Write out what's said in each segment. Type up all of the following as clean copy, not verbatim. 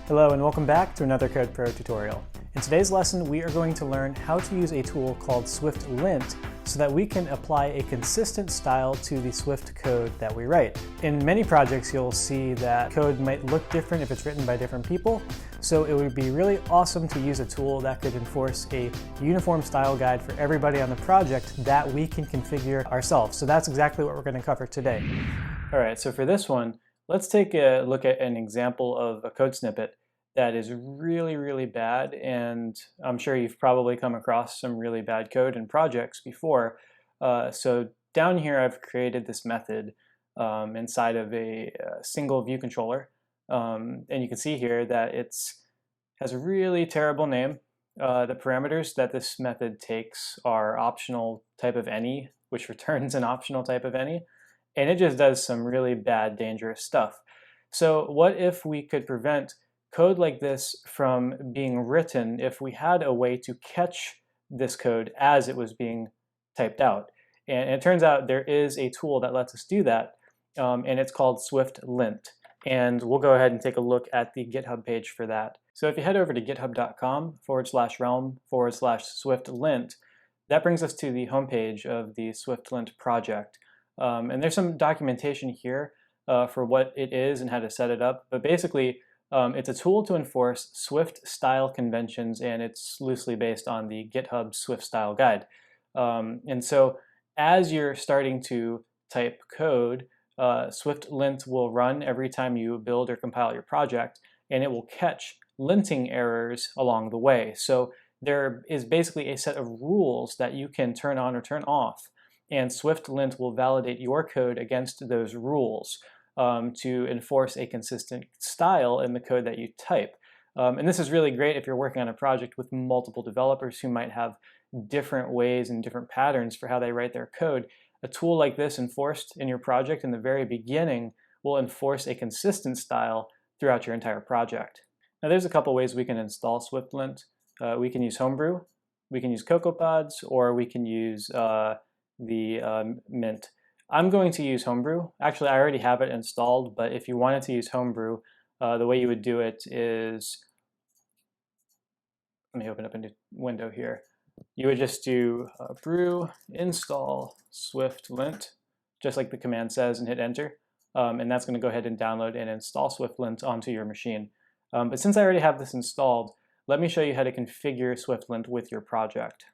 Hello and welcome back to another codepro tutorial. In today's lesson, we are going to learn how to use a tool called Swiftlint so that we can apply a consistent style to the Swift code that we write. In many projects, you'll see that code might look different if it's written by different people, so it would be really awesome to use a tool that could enforce a uniform style guide for everybody on the project that we can configure ourselves. So that's exactly what we're going to cover today. All right, so for this one, let's take a look at an example of a code snippet that is really bad, and I'm sure you've probably come across some really bad code in projects before. So down here I've created this method inside of a single view controller, and you can see here that it has a really terrible name. The parameters that this method takes are optional type of any, which returns an optional type of any, and it just does some really bad, dangerous stuff. So what if we could prevent code like this from being written if we had a way to catch this code as it was being typed out? And it turns out there is a tool that lets us do that, and it's called Swiftlint. And we'll go ahead and take a look at the GitHub page for that. So if you head over to github.com/realm/Swiftlint, that brings us to the homepage of the Swiftlint project. And there's some documentation here for what it is and how to set it up. But basically, it's a tool to enforce Swift style conventions, and it's loosely based on the GitHub Swift style guide. And so as you're starting to type code, Swiftlint will run every time you build or compile your project, and it will catch linting errors along the way. So there is basically a set of rules that you can turn on or turn off, and Swiftlint will validate your code against those rules to enforce a consistent style in the code that you type. And this is really great if you're working on a project with multiple developers who might have different ways and different patterns for how they write their code. A tool like this enforced in your project in the very beginning will enforce a consistent style throughout your entire project. Now there's a couple ways we can install Swiftlint. We can use Homebrew, we can use CocoaPods, or we can use the Mint. I'm going to use Homebrew. Actually, I already have it installed, but if you wanted to use Homebrew, the way you would do it is, let me open up a new window here. You would just do brew install Swiftlint, just like the command says, and hit enter. And that's going to go ahead and download and install Swiftlint onto your machine. But since I already have this installed, let me show you how to configure Swiftlint with your project.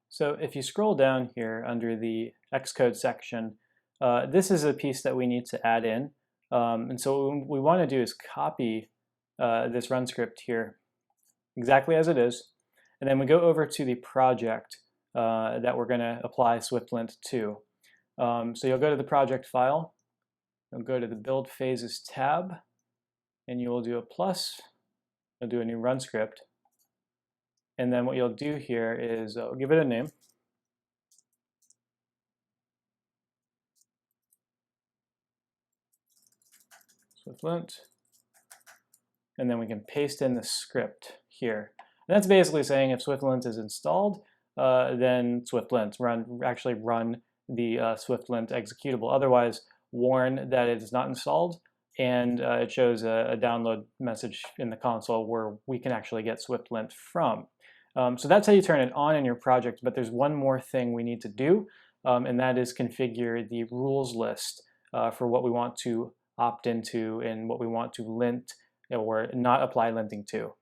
So if you scroll down here under the Xcode section, this is a piece that we need to add in. And so what we want to do is copy this run script here exactly as it is. And then we go over to the project that we're going to apply Swiftlint to. So you'll go to the project file, you'll go to the build phases tab, and you will do a plus, you'll do a new run script. And then what you'll do here is give it a name. Swiftlint, and then we can paste in the script here. And that's basically saying if Swiftlint is installed, then Swiftlint actually run the Swiftlint executable. Otherwise, warn that it is not installed, and it shows a download message in the console where we can actually get Swiftlint from. So that's how you turn it on in your project, but there's one more thing we need to do, and that is configure the rules list for what we want to opt into and what we want to lint or not apply linting to.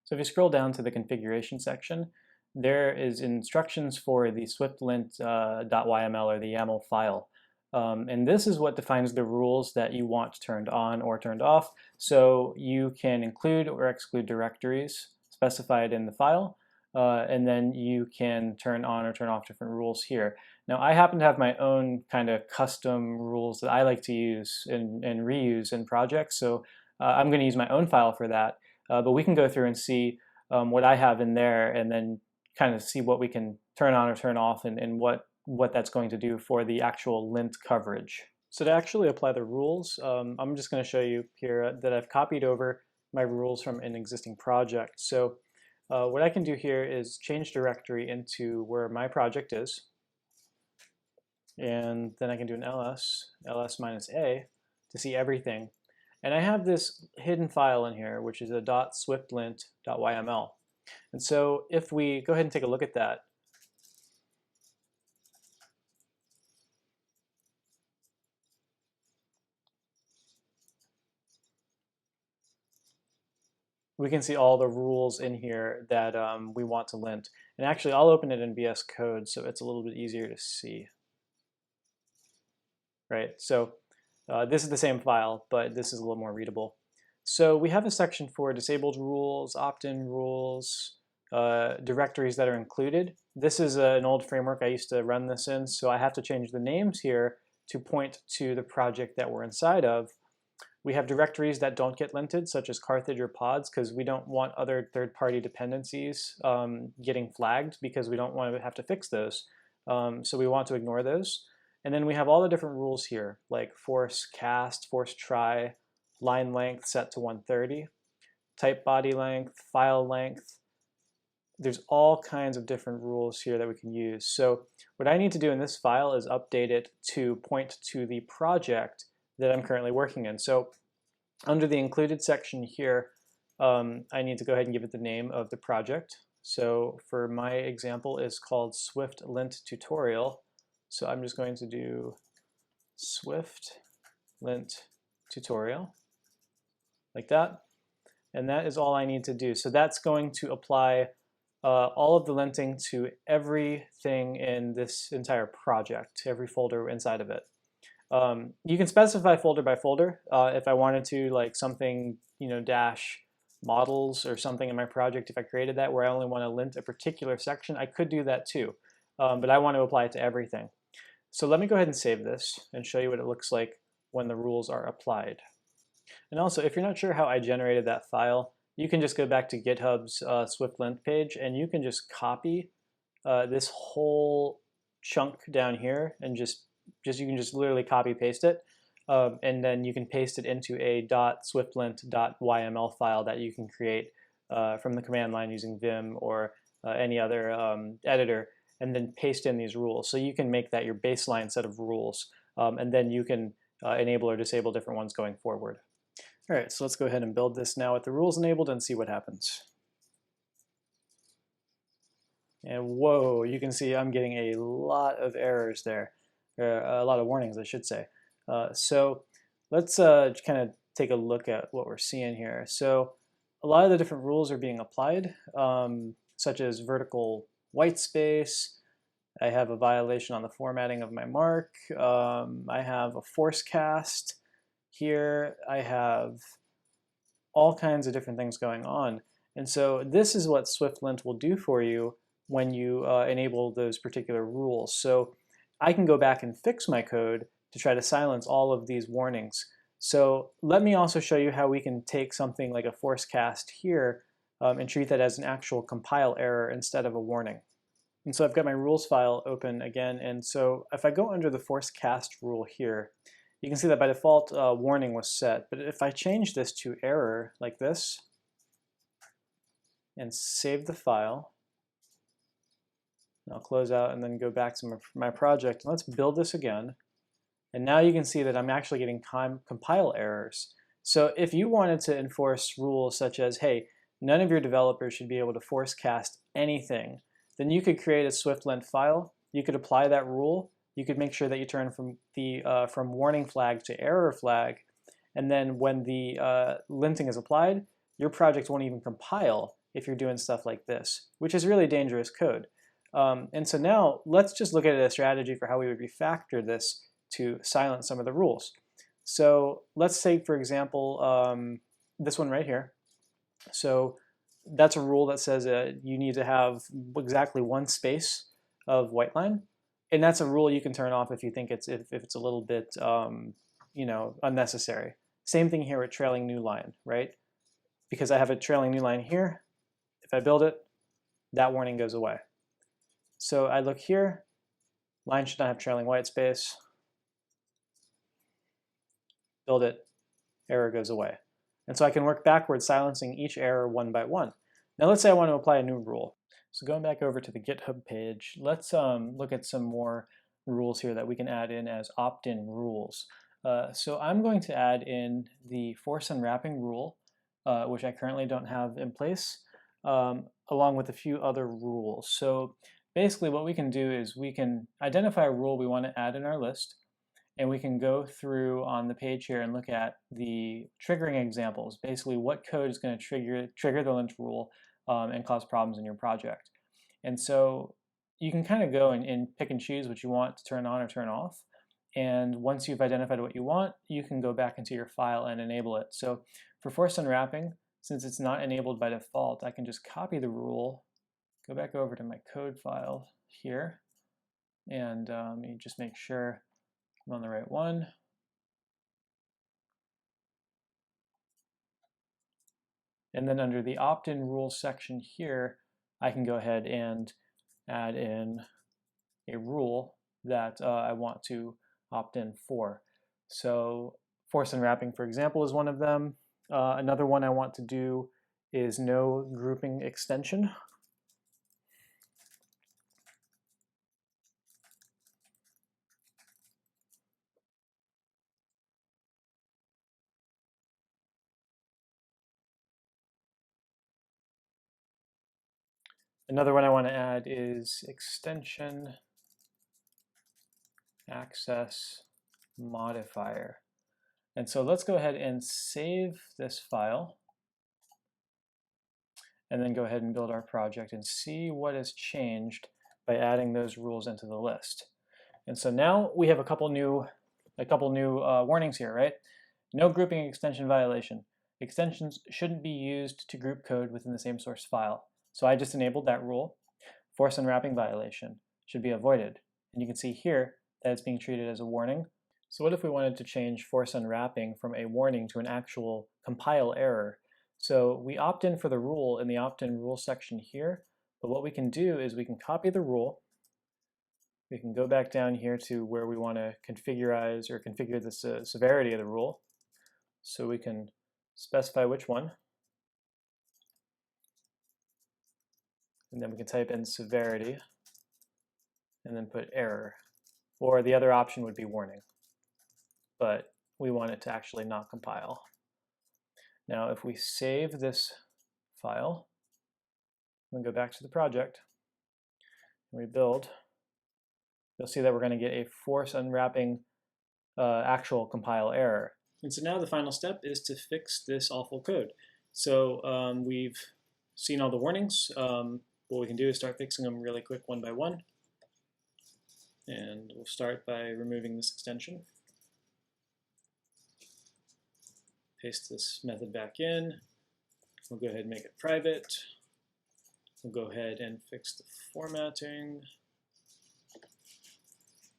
So if you scroll down to the configuration section, there is instructions for the swiftlint.yml or the YAML file. And this is what defines the rules that you want turned on or turned off. So you can include or exclude directories specified in the file, and then you can turn on or turn off different rules here. Now I happen to have my own kind of custom rules that I like to use and reuse in projects, so I'm going to use my own file for that, but we can go through and see what I have in there and then kind of see what we can turn on or turn off and what that's going to do for the actual lint coverage. So to actually apply the rules, I'm just going to show you here that I've copied over my rules from an existing project. So what I can do here is change directory into where my project is, and then I can do an ls -a to see everything. And I have this hidden file in here, which is a .swiftlint.yml. And so if we go ahead and take a look at that, we can see all the rules in here that we want to lint. And actually, I'll open it in VS Code so it's a little bit easier to see. Right, so this is the same file, but this is a little more readable. So we have a section for disabled rules, opt-in rules, directories that are included. This is an old framework I used to run this in, so I have to change the names here to point to the project that we're inside of. We have directories that don't get linted, such as Carthage or pods, because we don't want other third-party dependencies getting flagged because we don't want to have to fix those. So we want to ignore those. And then we have all the different rules here, like force cast, force try, line length set to 130, type body length, file length. There's all kinds of different rules here that we can use. So what I need to do in this file is update it to point to the project that I'm currently working in. So under the included section here, I need to go ahead and give it the name of the project. So for my example, it's called Swiftlint tutorial. So I'm just going to do Swiftlint tutorial, like that. And that is all I need to do. So that's going to apply all of the linting to everything in this entire project, every folder inside of it. You can specify folder by folder. If I wanted to, like something, dash models or something in my project, if I created that where I only want to lint a particular section, I could do that too. But I want to apply it to everything. So let me go ahead and save this and show you what it looks like when the rules are applied. And also, if you're not sure how I generated that file, you can just go back to GitHub's Swiftlint page and you can just copy this whole chunk down here and you can just literally copy paste it. And then you can paste it into a .swiftlint.yml file that you can create from the command line using Vim or any other editor, and then paste in these rules. So you can make that your baseline set of rules, and then you can enable or disable different ones going forward. All right, so let's go ahead and build this now with the rules enabled and see what happens. And whoa, you can see I'm getting a lot of errors there, or a lot of warnings, I should say. So let's kind of take a look at what we're seeing here. So a lot of the different rules are being applied, such as vertical white space. I have a violation on the formatting of my mark. I have a force cast here. I have all kinds of different things going on. And so this is what Swiftlint will do for you when you enable those particular rules. So I can go back and fix my code to try to silence all of these warnings. So let me also show you how we can take something like a force cast here and treat that as an actual compile error instead of a warning. And so I've got my rules file open again, and so if I go under the force cast rule here, you can see that by default warning was set. But if I change this to error like this and save the file, and I'll close out and then go back to my project. And let's build this again. And now you can see that I'm actually getting compile errors. So if you wanted to enforce rules such as, hey, none of your developers should be able to force cast anything, then you could create a Swiftlint file. You could apply that rule. You could make sure that you turn from warning flag to error flag. And then when the linting is applied, your project won't even compile if you're doing stuff like this, which is really dangerous code. And so now let's just look at a strategy for how we would refactor this to silence some of the rules. So let's say, for example, this one right here. So that's a rule that says you need to have exactly one space of white line. And that's a rule you can turn off if you think if it's a little bit unnecessary. Same thing here with trailing new line, right? Because I have a trailing new line here. If I build it, that warning goes away. So I look here, line should not have trailing white space. Build it, error goes away. And so I can work backwards, silencing each error one by one. Now let's say I want to apply a new rule. So going back over to the GitHub page, let's look at some more rules here that we can add in as opt-in rules. So I'm going to add in the force unwrapping rule, which I currently don't have in place, along with a few other rules. So basically what we can do is we can identify a rule we want to add in our list, and we can go through on the page here and look at the triggering examples, basically what code is going to trigger the lint rule and cause problems in your project. And so you can kind of go and pick and choose what you want to turn on or turn off. And once you've identified what you want, you can go back into your file and enable it. So for force unwrapping, since it's not enabled by default, I can just copy the rule, go back over to my code file here, and you just make sure I'm on the right one. And then under the opt-in rules section here, I can go ahead and add in a rule that I want to opt in for. So force unwrapping, for example, is one of them. Another one I want to do is no grouping extension. Another one I want to add is extension access modifier. And so let's go ahead and save this file and then go ahead and build our project and see what has changed by adding those rules into the list. And so now we have a couple new warnings here, right? No grouping extension violation. Extensions shouldn't be used to group code within the same source file. So I just enabled that rule. Force unwrapping violation should be avoided. And you can see here that it's being treated as a warning. So what if we wanted to change force unwrapping from a warning to an actual compile error? So we opt in for the rule in the opt-in rule section here, but what we can do is we can copy the rule. We can go back down here to where we want to configure the severity of the rule. So we can specify which one. And then we can type in severity and then put error. Or the other option would be warning. But we want it to actually not compile. Now if we save this file and go back to the project and rebuild, you'll see that we're going to get a force unwrapping actual compile error. And so now the final step is to fix this awful code. So we've seen all the warnings. What we can do is start fixing them really quick one by one. And we'll start by removing this extension. Paste this method back in. We'll go ahead and make it private. We'll go ahead and fix the formatting,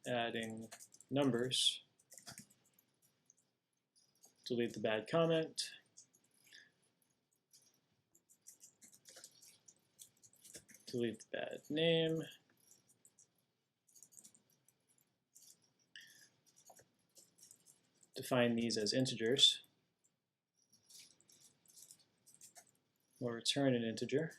adding numbers. Delete the bad comment. Delete the bad name. Define these as integers. We'll return an integer.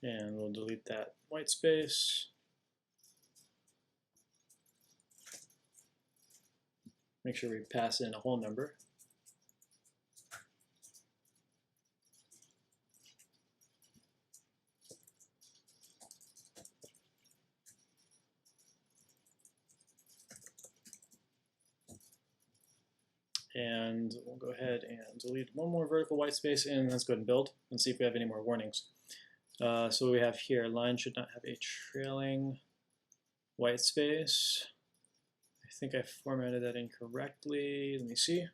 And we'll delete that white space. Make sure we pass in a whole number. And we'll go ahead and delete one more vertical white space, and let's go ahead and build and see if we have any more warnings. So what we have here, line should not have a trailing white space. I think I formatted that incorrectly. Let me see.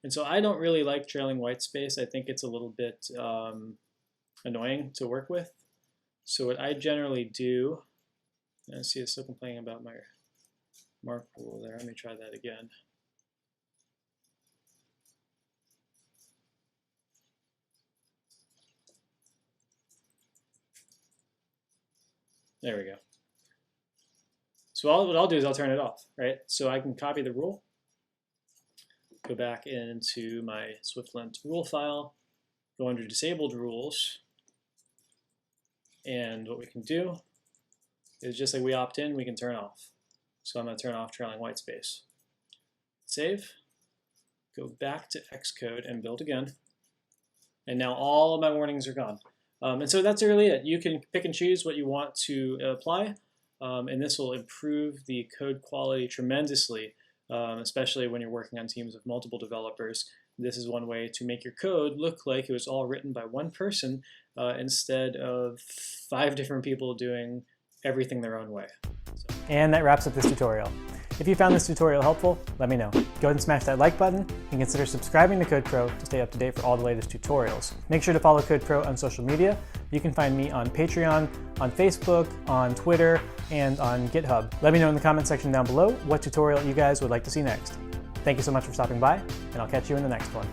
And so I don't really like trailing white space. I think it's a little bit annoying to work with. So what I generally do, I see it's still complaining about my mark rule there. Let me try that again. There we go. So what I'll do is I'll turn it off, right? So I can copy the rule, go back into my Swiftlint rule file, go under disabled rules, and what we can do is just like we opt in, we can turn off. So I'm going to turn off trailing white space. Save, go back to Xcode and build again. And now all of my warnings are gone. And so that's really it. You can pick and choose what you want to apply, and this will improve the code quality tremendously, especially when you're working on teams of multiple developers. This is one way to make your code look like it was all written by one person instead of 5 different people doing everything their own way. And that wraps up this tutorial. If you found this tutorial helpful, let me know. Go ahead and smash that like button and consider subscribing to CodePro to stay up to date for all the latest tutorials. Make sure to follow CodePro on social media. You can find me on Patreon, on Facebook, on Twitter, and on GitHub. Let me know in the comment section down below what tutorial you guys would like to see next. Thank you so much for stopping by, and I'll catch you in the next one.